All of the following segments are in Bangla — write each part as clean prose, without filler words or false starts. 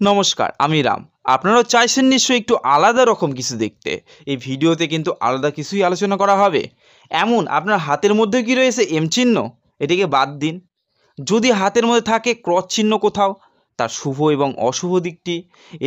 নমস্কার, আমি রাম। আপনারাও চাইছেন নিশ্চয়ই একটু আলাদা রকম কিছু দেখতে। এই ভিডিওতে কিন্তু আলাদা কিছুই আলোচনা করা হবে। এমন আপনার হাতের মধ্যে কি রয়েছে এম চিহ্ন? এটিকে বাদ দিন। যদি হাতের মধ্যে থাকে ক্রস চিহ্ন কোথাও, তার শুভ এবং অশুভ দিকটি।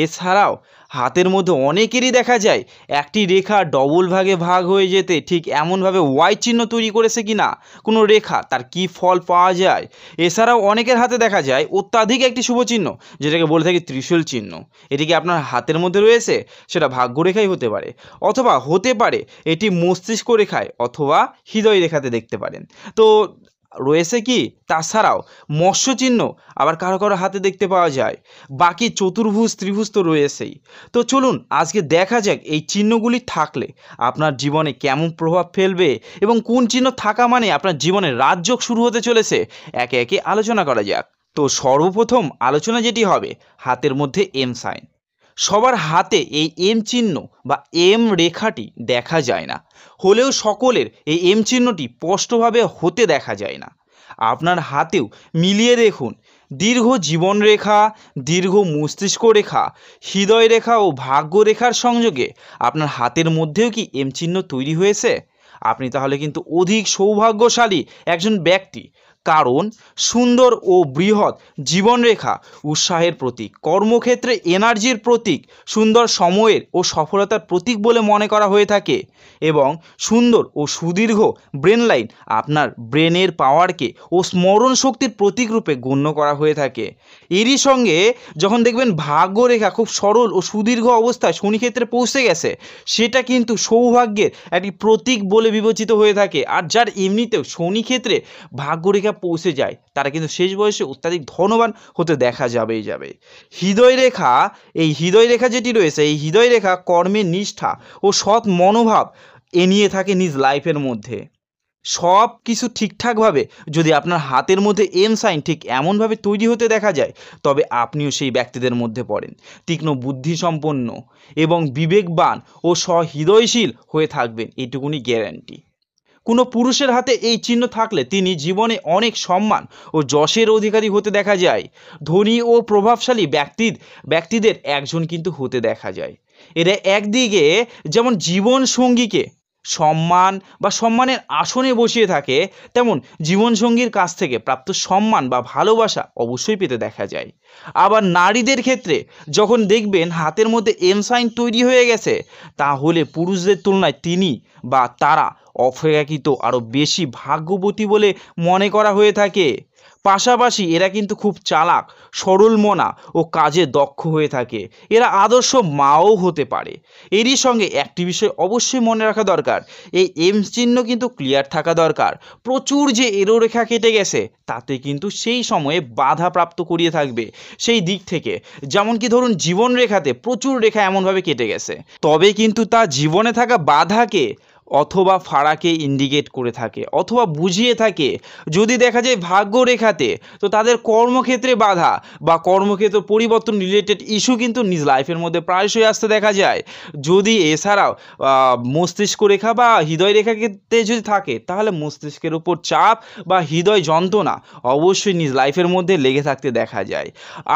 এছাড়াও হাতের মধ্যে অনেকেরই দেখা যায় একটি রেখা ডবল ভাগে ভাগ হয়ে যেতে ঠিক এমনভাবে ওয়াই চিহ্ন তৈরি করেছে কি না কোনো রেখা, তার কি ফল পাওয়া যায়। এছাড়াও অনেকের হাতে দেখা যায় অত্যাধিক একটি শুভ চিহ্ন, যেটাকে বলে থাকি ত্রিশূল চিহ্ন। এটি কি আপনার হাতের মধ্যে রয়েছে? সেটা ভাগ্যরেখাই হতে পারে, অথবা হতে পারে এটি মস্তিষ্ক রেখায় অথবা হৃদয় রেখাতে দেখতে পারেন। তো রয়েছে কি তাছাড়াও মৎস্য চিহ্ন আবার কারো কারো হাতে দেখতে পাওয়া যায়। বাকি চতুর্ভুজ ত্রিভুজ তো রয়েছেই। তো চলুন আজকে দেখা যাক এই চিহ্নগুলি থাকলে আপনার জীবনে কেমন প্রভাব ফেলবে এবং কোন চিহ্ন থাকা মানে আপনার জীবনে রাজযোগ শুরু হতে চলেছে, একে একে আলোচনা করা যাক। তো সর্বপ্রথম আলোচনা যেটি হবে হাতের মধ্যে এম সাইন। সবার হাতে এই এম চিহ্ন বা এম রেখাটি দেখা যায় না, হলেও সকলের এই এম চিহ্নটি স্পষ্টভাবে হতে দেখা যায় না। আপনার হাতেও মিলিয়ে দেখুন, দীর্ঘ জীবন রেখা, দীর্ঘ মস্তিষ্ক রেখা, হৃদয় রেখা ও ভাগ্য রেখার সংযোগে আপনার হাতের মধ্যেও কি এম চিহ্ন তৈরি হয়েছে? আপনি তাহলে কিন্তু অধিক সৌভাগ্যশালী একজন ব্যক্তি। কারণ সুন্দর ও বৃহৎ জীবনরেখা উৎসাহের প্রতীক, কর্মক্ষেত্রে এনার্জির প্রতীক, সুন্দর সময়ের ও সফলতার প্রতীক বলে মনে করা হয়ে থাকে। এবং সুন্দর ও সুদীর্ঘ ব্রেন লাইন আপনার ব্রেনের পাওয়ারকে ও স্মরণ শক্তির প্রতীক রূপে গণ্য করা হয়ে থাকে। এরই সঙ্গে যখন দেখবেন ভাগ্যরেখা খুব সরল ও সুদীর্ঘ অবস্থায় শনিক্ষেত্রে পৌঁছে গেছে, সেটা কিন্তু সৌভাগ্যের একটি প্রতীক বলে বিবেচিত হয়ে থাকে। আর যার এমনিতেও শনিক্ষেত্রে ভাগ্যরেখা পৌঁছে যায়, তারা কিন্তু শেষ বয়সে অত্যাধিক ধনবান হতে দেখা যাবেই যাবে। হৃদয় রেখা, এই হৃদয় রেখা যেটি রয়েছে, এই হৃদয় রেখা কর্মের নিষ্ঠা ও সৎ মনোভাব এ নিয়ে থাকে নিজ লাইফের মধ্যে। সব কিছু ঠিকঠাকভাবে যদি আপনার হাতের মধ্যে এম সাইন ঠিক এমনভাবে তৈরি হতে দেখা যায়, তবে আপনিও সেই ব্যক্তিদের মধ্যে পড়েন। তীক্ষ্ণ বুদ্ধিসম্পন্ন এবং বিবেকবান ও সহৃদয়শীল হয়ে থাকবেন, এটুকুনি গ্যারান্টি। কোনো পুরুষের হাতে এই চিহ্ন থাকলে তিনি জীবনে অনেক সম্মান ও যশের অধিকারী হতে দেখা যায়। ধনী ও প্রভাবশালী ব্যক্তিদের একজন কিন্তু হতে দেখা যায়। এরা একদিকে যেমন জীবন সঙ্গীকে সম্মান বা সম্মানের আসনে বসিয়ে থাকে, তেমন জীবনসঙ্গীর কাছ থেকে প্রাপ্ত সম্মান বা ভালোবাসা অবশ্যই পেতে দেখা যায়। আবার নারীদের ক্ষেত্রে যখন দেখবেন হাতের মধ্যে এম সাইন তৈরি হয়ে গেছে, তাহলে পুরুষদের তুলনায় তিনি বা তারা অপেক্ষাকৃত আরও বেশি ভাগ্যবতী বলে মনে করা হয়ে থাকে। পাশাপাশি এরা কিন্তু খুব চালাক, সরল মনা ও কাজে দক্ষ হয়ে থাকে। এরা আদর্শ মাও হতে পারে। এরই সঙ্গে একটি বিষয় অবশ্যই মনে রাখা দরকার, এই এম চিহ্ন কিন্তু ক্লিয়ার থাকা দরকার। প্রচুর যে এরো রেখা কেটে গেছে, তাতে কিন্তু সেই সময়ে বাধা প্রাপ্ত করিয়ে থাকবে সেই দিক থেকে। যেমন কি ধরুন জীবন রেখাতে প্রচুর রেখা এমনভাবে কেটে গেছে, তবে কিন্তু তা জীবনে থাকা বাধাকে অথবা ফাড়াকে ইন্ডিকেট করে থাকে অথবা বুঝিয়ে থাকে। যদি দেখা যায় ভাগ্য রেখাতে, তো তাদের কর্মক্ষেত্রে বাধা বা কর্মক্ষেত্র পরিবর্তন রিলেটেড ইস্যু কিন্তু নিজ লাইফের মধ্যে প্রায়শই আসতে দেখা যায়। যদি এছাড়াও মস্তিষ্ক রেখা বা হৃদয় রেখাতে যদি থাকে, তাহলে মস্তিষ্কের উপর চাপ বা হৃদয় যন্ত্রণা অবশ্যই নিজ লাইফের মধ্যে লেগে থাকতে দেখা যায়।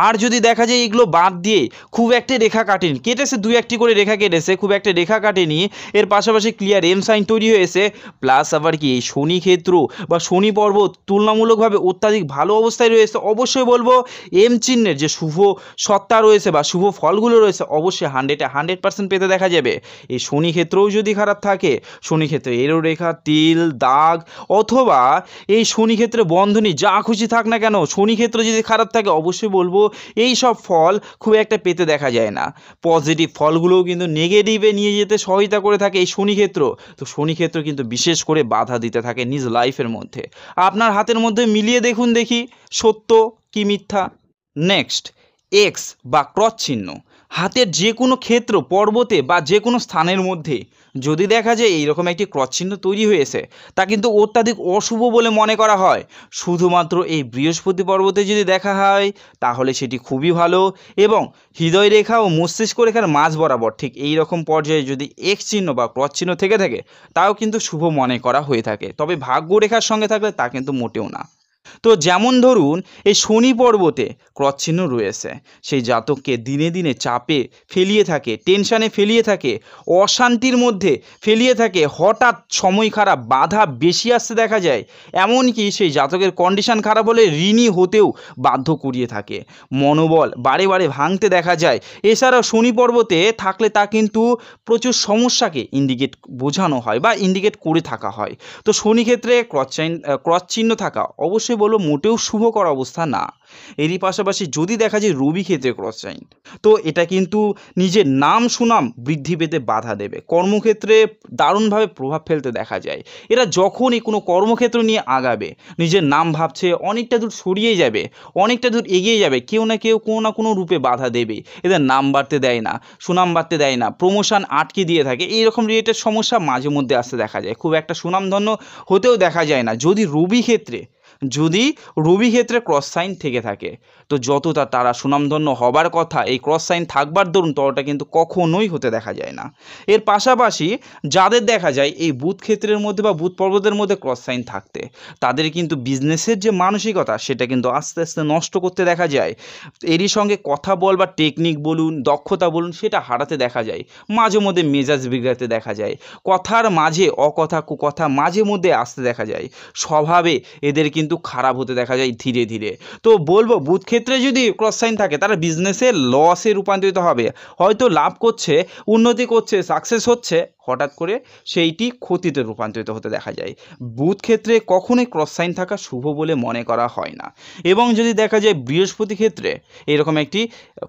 আর যদি দেখা যায় এগুলো বাদ দিয়ে খুব একটা রেখা কাটেনি, কেটেছে দু একটি করে রেখা কেটেছে, খুব একটা রেখা কাটেনি, এর পাশাপাশি ক্লিয়ার এম সাইন তৈরি হয়েছে, প্লাস আবার কি এই শনি ক্ষেত্র বা শনি পর্বত তুলনামূলকভাবে অত্যাধিক ভালো অবস্থায় রয়েছে, অবশ্যই বলবো এম চিহ্নের যে শুভ সত্তা রয়েছে বা শুভ ফলগুলো রয়েছে অবশ্যই 100% পেতে দেখা যাবে। এই শনি ক্ষেত্রও যদি খারাপ থাকে, শনি ক্ষেত্রে এরো রেখা, তিল, দাগ অথবা এই শনি ক্ষেত্রে বন্ধনী যা খুশি থাক না কেন, শনি ক্ষেত্র যদি খারাপ থাকে, অবশ্যই বলবো এই সব ফল খুব একটা পেতে দেখা যায় না। পজিটিভ ফলগুলোও কিন্তু নেগেটিভে নিয়ে যেতে সহায়তা করে থাকে এই শনি ক্ষেত্র। তো শনি ক্ষেত্র কিন্তু বিশেষ করে বাধা দিতে থাকে নিজ লাইফের মধ্যে। আপনার হাতের মধ্যে মিলিয়ে দেখুন দেখি সত্য কি মিথ্যা। নেক্সট, এক্স বা ক্রস চিহ্ন। হাতের যে কোনো ক্ষেত্র পর্বতে বা যে কোনো স্থানের মধ্যে যদি দেখা যায় এইরকম একটি ক্রস চিহ্ন তৈরি হয়েছে, তা কিন্তু অত্যাধিক অশুভ বলে মনে করা হয়। শুধুমাত্র এই বৃহস্পতি পর্বতে যদি দেখা হয়, তাহলে সেটি খুবই ভালো। এবং হৃদয় রেখা ও মস্তিষ্ক রেখার মাঝ বরাবর ঠিক এই রকম পর্যায়ে যদি এক্স চিহ্ন বা ক্রস চিহ্ন থেকে থাকে, তাও কিন্তু শুভ মনে করা হয়ে থাকে। তবে ভাগ্য রেখার সঙ্গে থাকলে তা কিন্তু মোটেও না। তো যেমন ধরুন এই শনি পর্বতে ক্রস চিহ্ন রয়েছে, সেই জাতককে দিনে দিনে চাপে ফেলিয়ে থাকে, টেনশানে ফেলিয়ে থাকে, অশান্তির মধ্যে ফেলিয়ে থাকে, হঠাৎ সময় খারাপ, বাধা বেশি আসতে দেখা যায়, এমনকি সেই জাতকের কন্ডিশন খারাপ হলে ঋণী হতেও বাধ্য করিয়ে থাকে, মনোবল বারে বারে ভাঙতে দেখা যায়। এছাড়াও শনি পর্বতে থাকলে তা কিন্তু প্রচুর সমস্যাকে ইন্ডিকেট বোঝানো হয় বা ইন্ডিকেট করে থাকা হয়। তো শনি ক্ষেত্রে ক্রস চিহ্ন থাকা অবশ্যই বলবো মোটেও শুভকর অবস্থা না। এরই পাশাপাশি যদি দেখা যায় রবি ক্ষেত্রে ক্রস সাইন, তো এটা কিন্তু নিজের নাম সুনাম বৃদ্ধি পেতে বাধা দেবে, কর্মক্ষেত্রে দারুণভাবে প্রভাব ফেলতে দেখা যায়। এরা যখনই কোনো কর্মক্ষেত্র নিয়ে আগাবে, নিজের নাম ভাবছে অনেকটা দূর সরিয়ে যাবে, অনেকটা দূর এগিয়ে যাবে, কেউ না কেউ কোনো না কোনো রূপে বাধা দেবে, এদের নাম বাড়তে দেয় না, সুনাম বাড়তে দেয় না, প্রমোশন আটকে দিয়ে থাকে, এইরকম রিলেটেড সমস্যা মাঝে মধ্যে আসতে দেখা যায়, খুব একটা সুনামধন্য হতেও দেখা যায় না যদি রবি ক্ষেত্রে ক্রস সাইন থেকে থাকে। তো যতটা তারা সুনামধন্য হবার কথা এই ক্রস সাইন থাকবার দরুন ততটা কিন্তু কখনোই হতে দেখা যায় না। এর পাশাপাশি যাদের দেখা যায় এই বুধ ক্ষেত্রের মধ্যে বা বুধ পর্বতের মধ্যে ক্রস সাইন থাকতে, তাদের কিন্তু বিজনেসের যে মানসিকতা সেটা কিন্তু আস্তে আস্তে নষ্ট করতে দেখা যায়। এরই সঙ্গে কথা বলবার টেকনিক বলুন, দক্ষতা বলুন, সেটা হারাতে দেখা যায়, মাঝে মধ্যে মেজাজ বিগড়াতে দেখা যায়, কথার মাঝে অকথা কুকথা মাঝে মধ্যে আসতে দেখা যায়, স্বভাবে এদের কিন্তু খারাপ হতে দেখা যায় ধীরে ধীরে। তো বলবো বুধ ক্ষেত্রে যদি ক্রস সাইন থাকে তারা বিজনেসে লসে রূপান্তরিত হবে, হয়তো লাভ করছে, উন্নতি করছে, সাকসেস হচ্ছে, হঠাৎ করে সেইটি ক্ষতিতে রূপান্তরিত হতে দেখা যায়। বুধ ক্ষেত্রে কখনোই ক্রস সাইন থাকা শুভ বলে মনে করা হয় না। এবং যদি দেখা যায় বৃহস্পতি ক্ষেত্রে এরকম একটি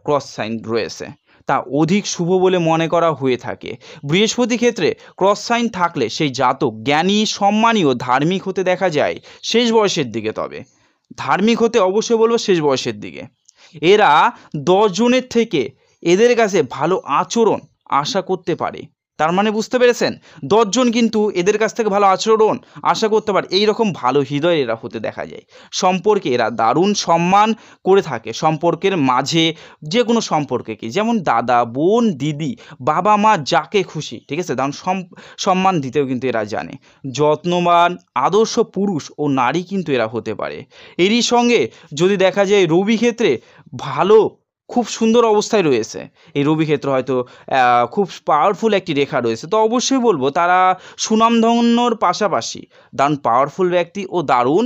ক্রস সাইন রয়েছে, তা অধিক শুভ বলে মনে করা হয়ে থাকে। বৃহস্পতি ক্ষেত্রে ক্রস সাইন থাকলে সেই জাতক জ্ঞানী, সম্মানী ও ধার্মিক হতে দেখা যায় শেষ বয়সের দিকে। তবে ধার্মিক হতে অবশ্যই বলবো শেষ বয়সের দিকে। এরা 10 জনের থেকে এদের কাছে ভালো আচরণ আশা করতে পারে। তার মানে বুঝতে পেরেছেন, 10 জন কিন্তু এদের কাছ থেকে ভালো আচরণ আশা করতে পারে, এইরকম ভালো হৃদয় এরা হতে দেখা যায়। সম্পর্কে এরা দারুণ সম্মান করে থাকে, সম্পর্কের মাঝে যে কোনো সম্পর্কে, কি যেমন দাদা, বোন, দিদি, বাবা, মা, যাকে খুশি, ঠিক আছে, দারুণ সম্মান দিতেও কিন্তু এরা জানে। যত্নবান, আদর্শ পুরুষ ও নারী কিন্তু এরা হতে পারে। এরই সঙ্গে যদি দেখা যায় রবি ক্ষেত্রে ভালো, খুব সুন্দর অবস্থায় রয়েছে, এই রবি ক্ষেত্র হয়তো খুব পাওয়ারফুল একটি রেখা রয়েছে, তো অবশ্যই বলবো তারা সুনামধন্যর পাশাপাশি দারুণ পাওয়ারফুল ব্যক্তি ও দারুণ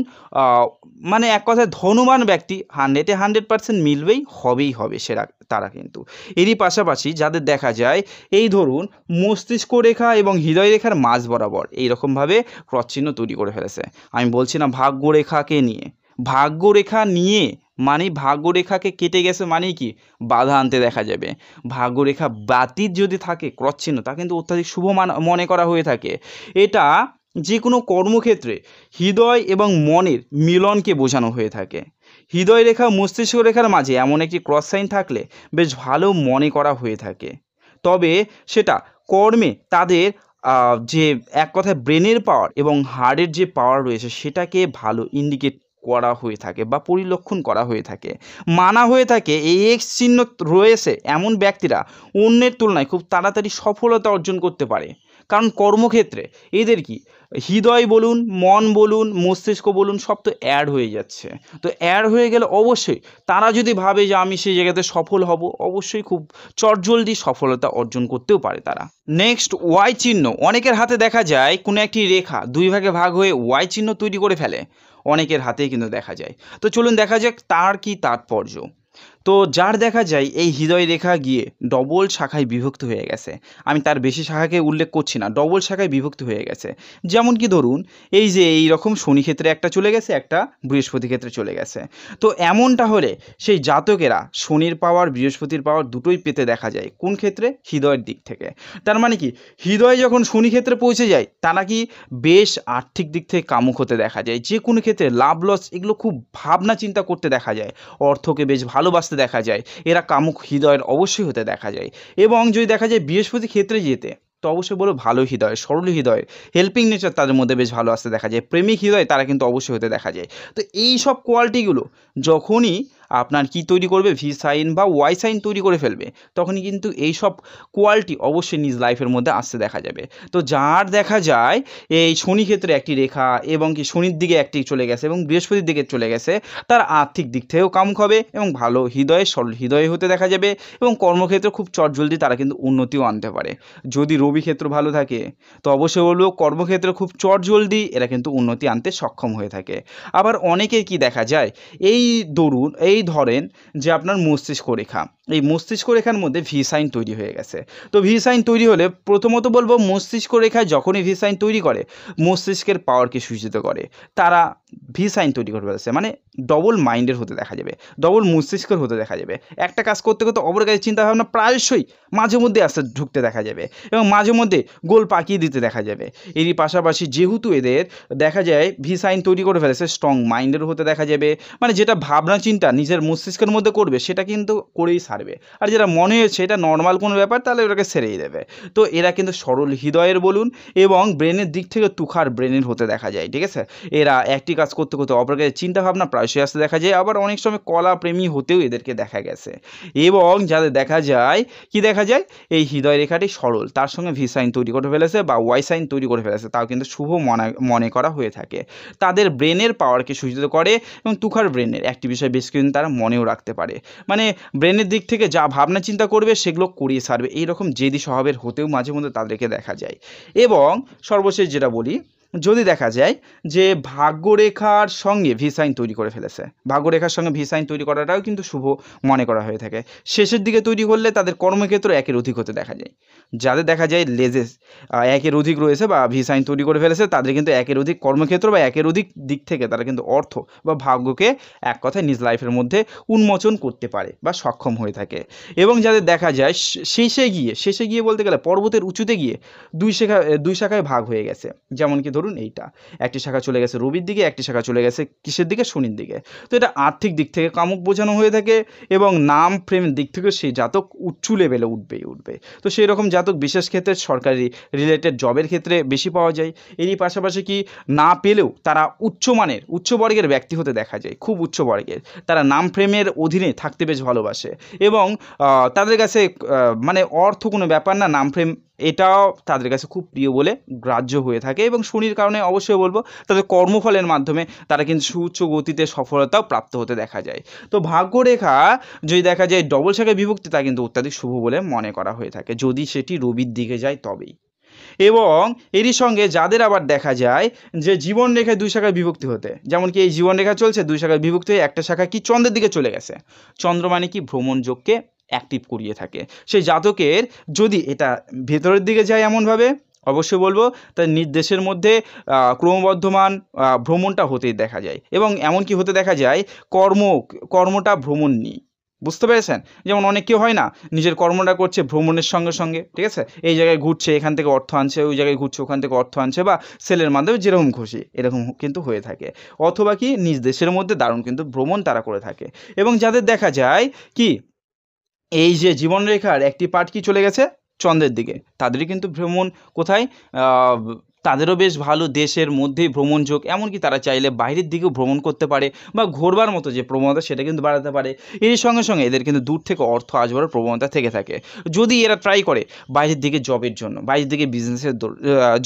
মানে এক কথায় ধনবান ব্যক্তি, 100% মিলবেই, হবেই হবে সেরা তারা কিন্তু। এরই পাশাপাশি যাদের দেখা যায় এই ধরুন মস্তিষ্ক রেখা এবং হৃদয় রেখার মাঝ বরাবর এইরকমভাবে ক্রস চিহ্ন তৈরি করে ফেলেছে, আমি বলছি না ভাগ্যরেখাকে নিয়ে, ভাগ্যরেখা নিয়ে মানে ভাগ্যরেখাকে কেটে গেছে মানে কি বাধা আনতে দেখা যাবে। ভাগ্যরেখা বাতির যদি থাকে ক্রস চিহ্ন, তা কিন্তু অত্যাধিক শুভ মনে করা হয়ে থাকে। এটা যে কোনো কর্মক্ষেত্রে হৃদয় এবং মনের মিলনকে বোঝানো হয়ে থাকে। হৃদয় রেখা মস্তিষ্ক রেখার মাঝে এমন একটি ক্রস সাইন থাকলে বেশ ভালো মনে করা হয়ে থাকে, তবে সেটা কর্মে তাদের যে এক কথায় ব্রেনের পাওয়ার এবং হার্টের যে পাওয়ার রয়েছে সেটাকে ভালো ইন্ডিকেট করা হয়ে থাকে বা পরিলক্ষণ করা হয়ে থাকে, মানা হয়ে থাকে। এই এক্স চিহ্ন রয়েছে এমন ব্যক্তিরা অন্যের তুলনায় খুব তাড়াতাড়ি সফলতা অর্জন করতে পারে, কারণ কর্মক্ষেত্রে এদের কি হৃদয় বলুন, মন বলুন, মস্তিষ্ক বলুন, সব তো অ্যাড হয়ে যাচ্ছে। তো অ্যাড হয়ে গেলে অবশ্যই তারা যদি ভাবে যে আমি সেই জায়গাতে সফল হব, অবশ্যই খুব চটজলদি সফলতা অর্জন করতেও পারে তারা। নেক্সট ওয়াই চিহ্ন, অনেকের হাতে দেখা যায় কোনো একটি রেখা দুই ভাগে ভাগ হয়ে ওয়াই চিহ্ন তৈরি করে ফেলে, অনেকের হাতেই কিন্তু দেখা যায়। তো চলুন দেখা যাক তার কি তাৎপর্য। তো যার দেখা যায় এই হৃদয় রেখা গিয়ে ডবল শাখায় বিভক্ত হয়ে গেছে, আমি তার বেশি শাখাকে উল্লেখ করছি না, ডবল শাখায় বিভক্ত হয়ে গেছে। যেমন কি ধরুন এই যে এই রকম শনি ক্ষেত্রে একটা চলে গেছে, একটা বৃহস্পতি ক্ষেত্রে চলে গেছে। তো এমনটা হলে সেই জাতকেরা শনির পাওয়ার, বৃহস্পতির পাওয়ার দুটোই পেতে দেখা যায়। কোন ক্ষেত্রে? হৃদয়ের দিক থেকে। তার মানে কি হৃদয় যখন শনি ক্ষেত্রে পৌঁছে যায় তারা কি বেশ আর্থিক দিক থেকে কামুক হতে দেখা যায়, যে কোনো ক্ষেত্রে লাভ লস এগুলো খুব ভাবনা চিন্তা করতে দেখা যায়, অর্থকে বেশ ভালোবাসতে দেখা যায়, এরা কামুক হৃদয়ের অবশ্যই হতে দেখা যায়। এবং যদি দেখা যায় বৃহস্পতি ক্ষেত্রে যেতে, তো অবশ্যই বলো ভালো হৃদয়, সরল হৃদয়, হেল্পিং নেচার তাদের মধ্যে বেশ ভালো আসতে দেখা যায়, প্রেমিক হৃদয় তারা কিন্তু অবশ্যই হতে দেখা যায়। তো এই সব কোয়ালিটিগুলো যখনই আপনার কি তৈরি করবে, ভি সাইন বা ওয়াই সাইন তৈরি করে ফেলবে। তখনই কিন্তু এই সব কোয়ালিটি অবশ্যই নিজ লাইফের মধ্যে আসতে দেখা যাবে। তো যার দেখা যায় এই শনি ক্ষেত্রে একটি রেখা এবং কি শনির দিকে একটি চলে গেছে এবং বৃহস্পতির দিকে চলে গেছে, তার আর্থিক দিক থেকেও কামুক হবে এবং ভালো হৃদয়ে সরল হৃদয়ে হতে দেখা যাবে এবং কর্মক্ষেত্রে খুব চটজলদি তারা কিন্তু উন্নতিও আনতে পারে। যদি রবি ক্ষেত্র ভালো থাকে তো অবশ্যই বলবো কর্মক্ষেত্রে খুব চটজলদি এরা কিন্তু উন্নতি আনতে সক্ষম হয়ে থাকে। আবার অনেকের কি দেখা যায়, এই ধরেন যে আপনার মস্তিষ্ক রেখা, এই মস্তিষ্ক রেখার মধ্যে ভি সাইন তৈরি হয়ে গেছে। তো ভি সাইন তৈরি হলে প্রথমত বলবো মস্তিষ্ক রেখায় যখনই ভি সাইন তৈরি করে মস্তিষ্কের পাওয়ারকে সূচিত করে। তারা ভি সাইন তৈরি করে ফেলেছে মানে ডবল মাইন্ডের হতে দেখা যাবে, ডবল মস্তিষ্কের হতে দেখা যাবে। একটা কাজ করতে করতে অপর কাজের চিন্তাভাবনা প্রায়শই মাঝে মধ্যে আসতে ঢুকতে দেখা যাবে এবং মাঝে মধ্যে গোল পাকিয়ে দিতে দেখা যাবে। এরই পাশাপাশি যেহেতু এদের দেখা যায় ভি সাইন তৈরি করে ফেলেছে, স্ট্রং মাইন্ডের হতে দেখা যাবে, মানে যেটা ভাবনা চিন্তা নিজের মস্তিষ্কের মধ্যে করবে সেটা কিন্তু করেই সারবে। আর যেটা মনে হচ্ছে এটা নর্মাল কোনো ব্যাপার তাহলে ওটাকে ছেড়েই দেবে। তো এরা কিন্তু সরল হৃদয়ের বলুন এবং ব্রেনের দিক থেকে তুখার ব্রেনের হতে দেখা যায়, ঠিক আছে। এরা একটি কাজ করতে করতে অপর কাজের চিন্তাভাবনা প্রায়শই আসতে দেখা যায়। আবার অনেক সময় কলা প্রেমী হতেও এদেরকে দেখা গেছে। এবং যাদের দেখা যায় কি দেখা যায় এই হৃদয় রেখাটি সরল, তার সঙ্গে ভি সাইন তৈরি করে ফেলেছে বা ওয়াই সাইন তৈরি করে ফেলেছে, তাও কিন্তু শুভ মনে করা হয়ে থাকে। তাদের ব্রেনের পাওয়ারকে সূচিত করে এবং তুখার ব্রেনের একটি বিষয় বেশ কিন্তু তারা মনেও রাখতে পারে, মানে ব্রেনের দিক থেকে যা ভাবনা চিন্তা করবে সেগুলো করিয়ে সারবে, এইরকম জেদি স্বভাবের হতেও মাঝে মধ্যে তাদেরকে দেখা যায়। এবং সর্বশেষ যেটা বলি, যদি দেখা যায় যে ভাগ্যরেখার সঙ্গে ভি সাইন তৈরি করে ফেলেছে, ভাগ্যরেখার সঙ্গে ভি সাইন তৈরি করাটাও কিন্তু শুভ মনে করা হয়ে থাকে। শেষের দিকে তৈরি করলে তাদের কর্মক্ষেত্র একের অধিক হতে দেখা যায়। যাদের দেখা যায় লেজেস একের অধিক রয়েছে বা ভি সাইন তৈরি করে ফেলেছে তাদের কিন্তু একের অধিক কর্মক্ষেত্র বা একের অধিক দিক থেকে তারা কিন্তু অর্থ বা ভাগ্যকে এক কথায় নিজ লাইফের মধ্যে উন্মোচন করতে পারে বা সক্ষম হয়ে থাকে। এবং যাদের দেখা যায় শেষে গিয়ে বলতে গেলে পর্বতের উঁচুতে গিয়ে দুই শাখায় ভাগ হয়ে গেছে, যেমন কি ধরুন এইটা একটি শাখা চলে গেছে রবির দিকে, একটি শাখা চলে গেছে কিসের দিকে, শনির দিকে। তো এটা আর্থিক দিক থেকে কামুক বোঝানো হয়ে থাকে এবং নাম প্রেমের দিক থেকে সেই জাতক উচ্চ লেভেলে উঠবে। তো সেই রকম জাতক বিশেষ ক্ষেত্রে সরকারি রিলেটেড জবের ক্ষেত্রে বেশি পাওয়া যায়। এরই পাশাপাশি কি না পেলেও তারা উচ্চ বর্গের ব্যক্তি হতে দেখা যায়, খুব উচ্চ বর্গের। তারা নাম প্রেমের অধীনে থাকতে বেশ ভালোবাসে এবং তাদের কাছে মানে অর্থ কোনো ব্যাপার না, নাম প্রেম এটাও তাদের কাছে খুব প্রিয় বলে গ্রাহ্য হয়ে থাকে। এবং শনির কারণে অবশ্যই বলবো তাদের কর্মফলের মাধ্যমে তারা কিন্তু সুউচ্চ গতিতে সফলতাও প্রাপ্ত হতে দেখা যায়। তো ভাগ্যরেখা যদি দেখা যায় ডবল শাখায় বিভক্তি তা কিন্তু অত্যাধিক শুভ বলে মনে করা হয়ে থাকে, যদি সেটি রবির দিকে যায় তবেই। এবং এরই সঙ্গে যাদের আবার দেখা যায় যে জীবন রেখায় দুই শাখায় বিভক্তি হতে, যেমন কি এই জীবন রেখা চলছে দুই শাখায় বিভক্তি হয়ে একটা শাখা কি চন্দ্রের দিকে চলে গেছে, চন্দ্র মানে কি ভ্রমণ যোগকে অ্যাক্টিভ করিয়ে থাকে। সেই জাতকের যদি এটা ভেতরের দিকে যায় এমনভাবে অবশ্যই বলবো তার নির্দেশের মধ্যে ক্রমবর্ধমান ভ্রমণটা হতেই দেখা যায় এবং এমনকি হতে দেখা যায় কর্মটা ভ্রমণ নিয়ে, বুঝতে পেরেছেন। যেমন অনেক কেউ হয় না নিজের কর্মটা করছে ভ্রমণের সঙ্গে সঙ্গে, ঠিক আছে, এই জায়গায় ঘুরছে এখান থেকে অর্থ আনছে, ওই জায়গায় ঘুরছে ওখান থেকে অর্থ আনছে, বা সেলের মাধ্যমে যেরকম খুশি এরকম কিন্তু হয়ে থাকে। অথবা কি নিজ দেশের মধ্যে দারুণ কিন্তু ভ্রমণ তারা করে থাকে। এবং যাদের দেখা যায় কি এই যে জীবনরেখার একটি পার্ট কি চলে গেছে চন্দ্রের দিকে, তাদেরই কিন্তু ভ্রমণ কোথায়, তাদেরও বেশ ভালো দেশের মধ্যেই ভ্রমণ যোগ, এমনকি তারা চাইলে বাইরের দিকেও ভ্রমণ করতে পারে বা ঘোরবার মতো যে প্রবণতা সেটা কিন্তু বাড়াতে পারে। এর সঙ্গে সঙ্গে এদের কিন্তু দূর থেকে অর্থ আসবার প্রবণতা থেকে থাকে। যদি এরা ট্রাই করে বাইরের দিকে জবের জন্য, বাইরের দিকে বিজনেসের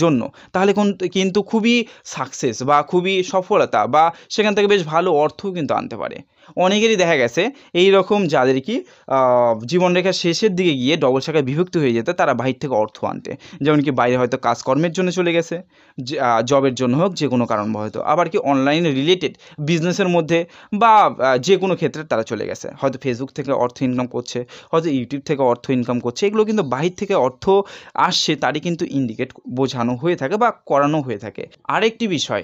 জন্য, তাহলে কিন্তু খুবই সাকসেস বা খুবই সফলতা বা সেখান থেকে বেশ ভালো অর্থও কিন্তু আনতে পারে। অনেকেরই দেখা গেছে এই রকম যাদের কি জীবনরেখার শেষের দিকে গিয়ে ডবল শাখায় বিভক্তি হয়ে যেতে তারা বাইরে থেকে অর্থ আনতে, যেমন কি বাইরে হয়তো কাজকর্মের জন্য চলে গেছে, জবের জন্য হোক যে কোনো কারণ হয়তো, আবার কি অনলাইন রিলেটেড বিজনেসের মধ্যে বা যে কোনো ক্ষেত্রে তারা চলে গেছে, হয়তো ফেসবুক থেকে অর্থ ইনকাম করছে, হয়তো ইউটিউব থেকে অর্থ ইনকাম করছে। এগুলো কিন্তু বাহির থেকে অর্থ আসছে তারই কিন্তু ইন্ডিকেট বোঝানো হয়ে থাকে বা করানো হয়ে থাকে। আরেকটি বিষয়,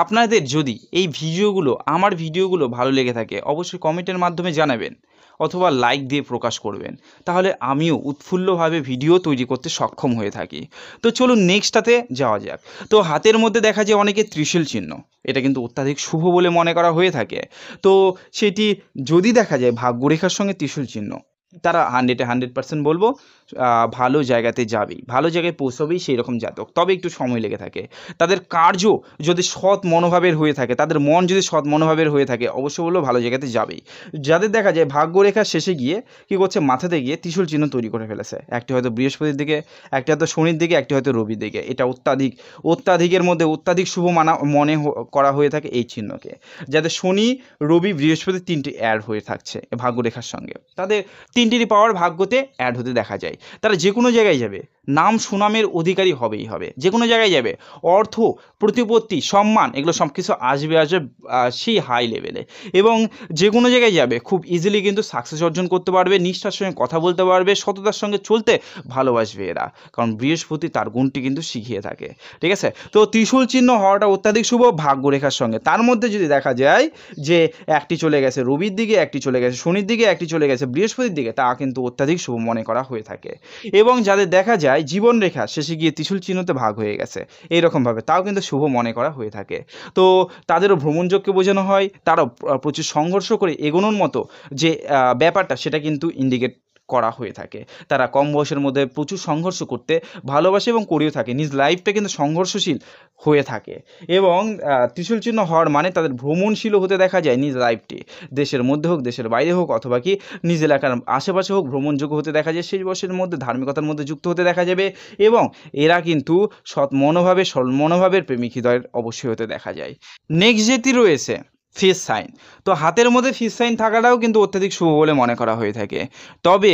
আপনাদের যদি এই ভিডিওগুলো আমার ভিডিওগুলো ভালো লেগে থাকে অবশ্যই কমেন্টের মাধ্যমে জানাবেন অথবা লাইক দিয়ে প্রকাশ করবেন, তাহলে আমিও উৎফুল্লভাবে ভিডিও তৈরি করতে সক্ষম হয়ে থাকি। তো চলুন নেক্সটটাতে যাওয়া যাক। তো হাতের মধ্যে দেখা যায় অনেকে ত্রিশূল চিহ্ন, এটা কিন্তু অত্যাধিক শুভ বলে মনে করা হয়ে থাকে। তো সেটি যদি দেখা যায় ভাগ্যরেখার সঙ্গে ত্রিশূল চিহ্ন, তারা 100% বলবো ভালো জায়গাতে যাবেই, ভালো জায়গায় পৌঁছবেই সেই রকম জাতক, তবে একটু সময় লেগে থাকে। তাদের কার্য যদি সৎ মনোভাবের হয়ে থাকে, তাদের মন যদি সৎ মনোভাবের হয়ে থাকে, অবশ্যই বলবো ভালো জায়গাতে যাবেই। যাদের দেখা যায় ভাগ্যরেখার শেষে গিয়ে কী করছে, মাথাতে গিয়ে ত্রিশূল চিহ্ন তৈরি করে ফেলেছে, একটি হয়তো বৃহস্পতির দিকে, একটি হয়তো শনির দিকে, একটি হয়তো রবির দিকে। এটা অত্যাধিকের মধ্যে অত্যাধিক শুভ মনে করা হয়ে থাকে এই চিহ্নকে। যাদের শনি, রবি, বৃহস্পতি তিনটি অ্যাড হয়ে থাকছে ভাগ্যরেখার সঙ্গে, তাদের তিনটিরই পাওয়ার ভাগ্যতে অ্যাড হতে দেখা যায়। তারা যে কোনো জায়গায় যাবে নাম সুনামের অধিকারী হবেই হবে, যে কোনো জায়গায় যাবে অর্থ, প্রতিপত্তি, সম্মান, এগুলো সব কিছু আসবে সেই হাই লেভেলে। এবং যে কোনো জায়গায় যাবে খুব ইজিলি কিন্তু সাকসেস অর্জন করতে পারবে, নিষ্ঠার সঙ্গে কথা বলতে পারবে, সততার সঙ্গে চলতে ভালোবাসবে এরা, কারণ বৃহস্পতি তার গুণটি কিন্তু শিখিয়ে থাকে। ঠিক আছে, তো ত্রিশূল চিহ্ন হওয়াটা অত্যাধিক শুভ ভাগ্যরেখার সঙ্গে। তার মধ্যে যদি দেখা যায় যে একটি চলে গেছে রবির দিকে, একটি চলে গেছে শনির দিকে, একটি চলে গেছে বৃহস্পতির দিকে, তা কিন্তু অত্যাধিক শুভ মনে করা হয়ে থাকে। এবং যাদের দেখা যায় জীবনরেখা শেষে গিয়ে ত্রিশূল চিহ্নতে ভাগ হয়ে গেছে এইরকমভাবে, তাও কিন্তু শুভ মনে করা হয়ে থাকে। তো তাদেরও ভ্রমণযোগকে বোঝানো হয়, তারাও প্রচুর সংঘর্ষ করে এগোনোর মতো যে ব্যাপারটা, সেটা কিন্তু ইন্ডিকেট করা হয়ে থাকে। তারা কম বয়সের মধ্যে প্রচুর সংঘর্ষ করতে ভালোবাসে এবং করেও থাকে, নিজ লাইফটা কিন্তু সংঘর্ষশীল হয়ে থাকে। এবং ত্রিশূল চিহ্ন হওয়ার মানে তাদের ভ্রমণশীল হতে দেখা যায় নিজ লাইফটি, দেশের মধ্যে হোক, দেশের বাইরে হোক, অথবা কি নিজ এলাকার আশেপাশে হোক, ভ্রমণযোগ্য হতে দেখা যায়। সেই বয়সের মধ্যে ধার্মিকতার মধ্যে যুক্ত হতে দেখা যাবে, এবং এরা কিন্তু সৎ মনোভাবে, সরল মনোভাবের প্রেমিক হৃদয়ের অবশ্যই হতে দেখা যায়। নেক্সট যেটি রয়েছে ফিস সাইন। তো হাতের মধ্যে ফিস সাইন থাকাটাও কিন্তু অত্যাধিক শুভ বলে মনে করা হয়ে থাকে। তবে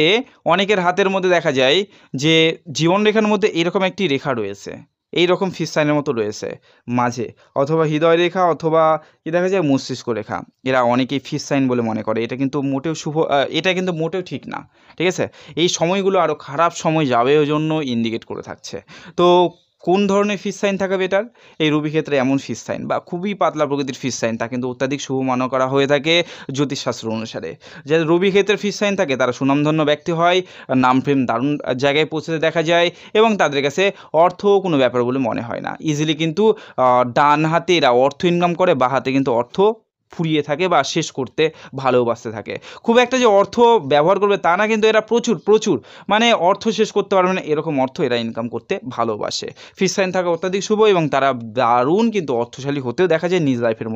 অনেকের হাতের মধ্যে দেখা যায় যে জীবনরেখার মধ্যে এরকম একটি রেখা রয়েছে, এই রকম ফিস সাইনের মতো রয়েছে মাঝে, অথবা হৃদয় রেখা, অথবা কি দেখা যায় মস্তিষ্ক রেখা। এরা অনেকেই ফিস সাইন বলে মনে করে, এটা কিন্তু মোটেও শুভ, এটা কিন্তু মোটেও ঠিক না। ঠিক আছে, এই সময়গুলো আরও খারাপ সময় যাবে ওই জন্য ইন্ডিকেট করে থাকছে। তো কোন ধরনের ফিস সাইন থাকা বেটার? এই রবি ক্ষেত্রে এমন ফিস সাইন বা খুবই পাতলা প্রকৃতির ফিস সাইন, তা কিন্তু অত্যাধিক শুভ মনে করা হয়ে থাকে জ্যোতিষশাস্ত্র অনুসারে। যাদের রবি ক্ষেত্রে ফিস সাইন থাকে তারা সুনামধন্য ব্যক্তি হয়, নাম ফেম দারুণ জায়গায় পৌঁছতে দেখা যায়, এবং তাদের কাছে অর্থ কোনো ব্যাপার বলে মনে হয় না। ইজিলি কিন্তু ডান হাতে এরা অর্থ ইনকাম করে, বা হাতে কিন্তু অর্থ ফুরিয়ে থাকে বা শেষ করতে ভালোবাসতে থাকে। খুব একটা যে অর্থ ব্যবহার করবে তা না, কিন্তু এরা প্রচুর মানে অর্থ শেষ করতে পারবে না এরকম অর্থ এরা ইনকাম করতে ভালোবাসে। ফিস সাইন থাকা অত্যাধিক শুভ, এবং তারা দারুণ কিন্তু অর্থশালী হতেও দেখা যায় নিজ লাইফের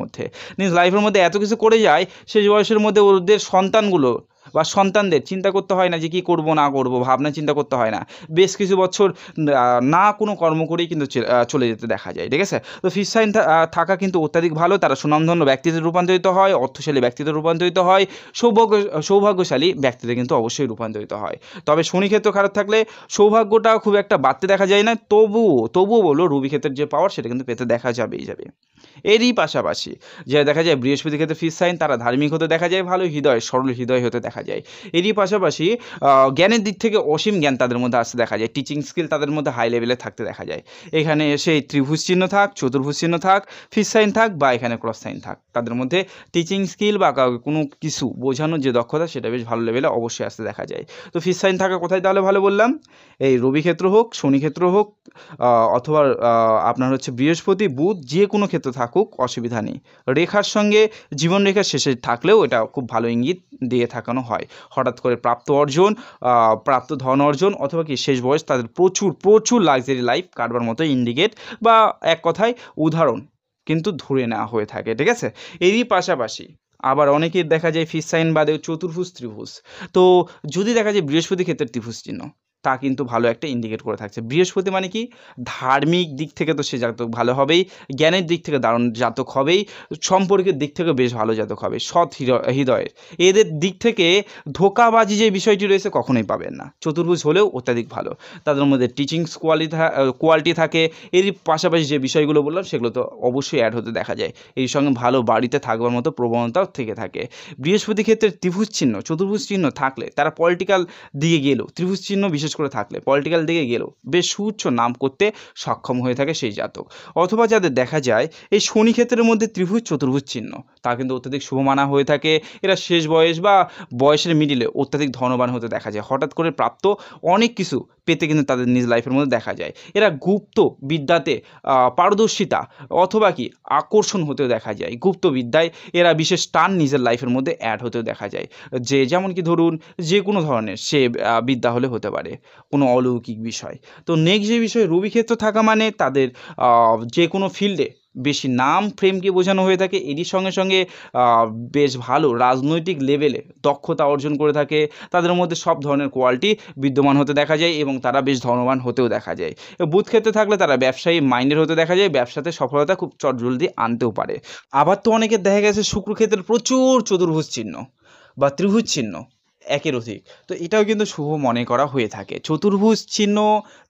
মধ্যে এত কিছু করে যায়, শেষ বয়সের মধ্যে ওদের সন্তানগুলো বা সন্তানদের চিন্তা করতে হয় না যে কী করব না করব, ভাবনা চিন্তা করতে হয় না। বেশ কিছু বছর না কোনো কর্ম করেই কিন্তু চলে যেতে দেখা যায়। ঠিক আছে, তো ফিস সাইন থাকা কিন্তু অত্যাধিক ভালো। তারা সুনামধন্য ব্যক্তিতে রূপান্তরিত হয়, অর্থশালী ব্যক্তিতে রূপান্তরিত হয়, সৌভাগ্যশালী ব্যক্তিতে কিন্তু অবশ্যই রূপান্তরিত হয়। তবে শনি ক্ষেত্র খারাপ থাকলে সৌভাগ্যটা খুব একটা বাড়তে দেখা যায় না, তবুও বলো রবি ক্ষেত্রের যে পাওয়ার সেটা কিন্তু পেতে দেখা যাবেই যাবে। এরই পাশাপাশি যারা দেখা যায় বৃহস্পতি ক্ষেত্রে ফিস সাইন, তারা ধার্মিক হতে দেখা যায়, ভালো হৃদয়, সরল হৃদয় হতে দেখা যায়। এরই পাশাপাশি জ্ঞানের দিক থেকে অসীম জ্ঞান তাদের মধ্যে আসতে দেখা যায়, টিচিং স্কিল তাদের মধ্যে হাই লেভেলে থাকতে দেখা যায়। এখানে সেই ত্রিভুজ চিহ্ন থাক, চতুর্ভুজ চিহ্ন থাক, ফিস সাইন থাক, বা এখানে ক্রস সাইন থাক, তাদের মধ্যে টিচিং স্কিল বা কোনো কিছু বোঝানোর যে দক্ষতা সেটা বেশ ভালো লেভেলে অবশ্যই আসতে দেখা যায়। তো ফিস সাইন থাকা কোথায় তাহলে ভালো বললাম? এই রবি ক্ষেত্র হোক, শনি ক্ষেত্র হোক, অথবা আপনার হচ্ছে বৃহস্পতি, বুধ, যে কোনো ক্ষেত্র থাকুক অসুবিধা নেই। রেখার সঙ্গে জীবন রেখার শেষে থাকলেও এটা খুব ভালো ইঙ্গিত দিয়ে থাকানো হয়। হঠাৎ করে প্রাপ্ত ধন অর্জন, অথবা কি শেষ বয়স তাদের প্রচুর লাক্সারি লাইফ কাটবার মতো ইন্ডিকেট, বা এক কথায় উদাহরণ কিন্তু ধরে নেওয়া হয়ে থাকে। ঠিক আছে, এরই পাশাপাশি আবার অনেকের দেখা যায় ফিস সাইন বাদেও চতুর্ভুজ, ত্রিভুজ। তো যদি দেখা যায় বৃহস্পতি ক্ষেত্রে ত্রিভুজ চিহ্ন, তা কিন্তু ভালো একটা ইন্ডিকেট করে থাকছে। বৃহস্পতি মানে কি, ধার্মিক দিক থেকে তো সে জাতক ভালো হবেই, জ্ঞানের দিক থেকে দারুণ জাতক হবেই, সম্পর্কের দিক থেকে বেশ ভালো জাতক হবে, সৎ হৃদয়ের। এদের দিক থেকে ধোঁকাবাজি যে বিষয়টি রয়েছে কখনোই পাবেন না। চতুর্ভুজ হলেও অত্যাধিক ভালো, তাদের মধ্যে টিচিংস কোয়ালিটি থাকে। এর পাশাপাশি যে বিষয়গুলো বললাম সেগুলো তো অবশ্যই অ্যাড হতে দেখা যায়। এই সঙ্গে ভালো বাড়িতে থাকবার মতো প্রবণতাও থেকে থাকে। বৃহস্পতি ক্ষেত্রে ত্রিভুজ চিহ্ন, চতুর্ভুজ চিহ্ন থাকলে তারা পলিটিক্যাল দিকে গেলেও ত্রিভুজ চিহ্ন বিশেষ বিশেষ করে থাকলে পলিটিক্যাল দিকে গেলেও বেশ সুউচ্চ নাম করতে সক্ষম হয়ে থাকে সেই জাতক। অথবা যাদের দেখা যায় এই শনি ক্ষেত্রের মধ্যে ত্রিভুজ চতুর্ভুজ চিহ্ন, তা কিন্তু অত্যাধিক শুভ মানা হয়ে থাকে। এরা শেষ বয়স বা বয়সের মিডিলে অত্যাধিক ধনবান হতে দেখা যায়, হঠাৎ করে প্রাপ্ত অনেক কিছু পেতে কিন্তু তাদের নিজ লাইফের মধ্যে দেখা যায়। এরা গুপ্ত বিদ্যাতে পারদর্শিতা অথবা কি আকর্ষণ হতেও দেখা যায়। গুপ্ত বিদ্যায় এরা বিশেষ টান নিজের লাইফের মধ্যে অ্যাড হতেও দেখা যায়। যে যেমন কি ধরুন যে কোনো ধরনের সে বিদ্যা হলে হতে পারে কোনো অলৌকিক বিষয়। তো নেক্সট যে বিষয় রবি ক্ষেত্র থাকা মানে তাদের যে কোনো ফিল্ডে বেশি নাম ফ্রেমকে বোঝানো হয়ে থাকে। এরই সঙ্গে সঙ্গে বেশ ভালো রাজনৈতিক লেভেলে দক্ষতা অর্জন করে থাকে। তাদের মধ্যে সব ধরনের কোয়ালিটি বিদ্যমান হতে দেখা যায় এবং তারা বেশ ধনবান হতেও দেখা যায়। বুধ ক্ষেত্রে থাকলে তারা ব্যবসায়ী মাইন্ডের হতে দেখা যায়, ব্যবসাতে সফলতা খুব চটজলদি আনতেও পারে। আবার তো অনেকের দেখা গেছে শুক্র ক্ষেত্রের প্রচুর চতুর্ভুজ চিহ্ন বা ত্রিভুজ চিহ্ন একের অধিক, তো এটাও কিন্তু শুভ মনে করা হয়ে থাকে। চতুর্ভুজ চিহ্ন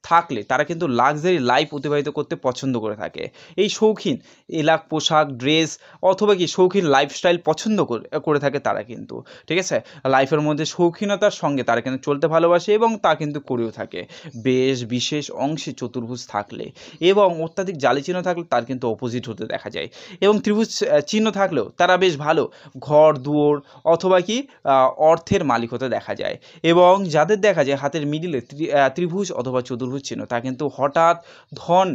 থাকলে তারা কিন্তু লাক্সারি লাইফ অতিবাহিত করতে পছন্দ করে থাকে। এই শৌখিন এলাক পোশাক ড্রেস অথবা কি শৌখিন লাইফস্টাইল পছন্দ করে থাকে তারা কিন্তু, ঠিক আছে, লাইফের মধ্যে শৌখিনতার সঙ্গে তারা কিন্তু চলতে ভালোবাসে এবং তা কিন্তু করেও থাকে। বেশ বিশেষ অংশে চতুর্ভুজ থাকলে এবং অত্যাধিক জালি চিহ্ন থাকলে তার কিন্তু অপোজিট হতে দেখা যায়। এবং ত্রিভুজ চিহ্ন থাকলেও তারা বেশ ভালো ঘর দুয়ার অথবা কি অর্থের মালিক হতে দেখা যায়। এবং যাদের দেখা যায় হাতের মিডিলে ত্রিভুজ অথবা চতুর্ভুজ চিহ্ন, তা কিন্তু হঠাৎ ধন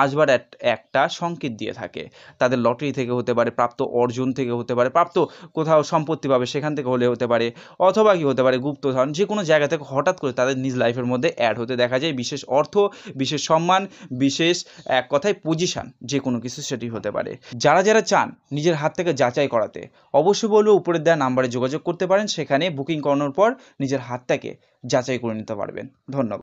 আসবার একটা সংকেত দিয়ে থাকে। তাদের লটারি থেকে হতে পারে, প্রাপ্ত অর্জন থেকে হতে পারে, প্রাপ্ত কোথাও সম্পত্তি পাবে সেখান থেকে হলে হতে পারে, অথবা কি হতে পারে গুপ্তধন, যে কোনো জায়গা থেকে হঠাৎ করে তাদের নিজ লাইফের মধ্যে অ্যাড হতে দেখা যায়। বিশেষ অর্থ, বিশেষ সম্মান, বিশেষ এক কথায় পজিশন, যে কোনো কিছু সেটি হতে পারে। যারা যারা চান নিজের হাত থেকে যাচাই করাতে অবশ্যই বলবো উপরের দেওয়া নাম্বারে যোগাযোগ করতে পারেন, সেখানে বুকিং করানোর পর নিজের হাতটাকে যাচাই করে নিতে পারবেন। ধন্যবাদ।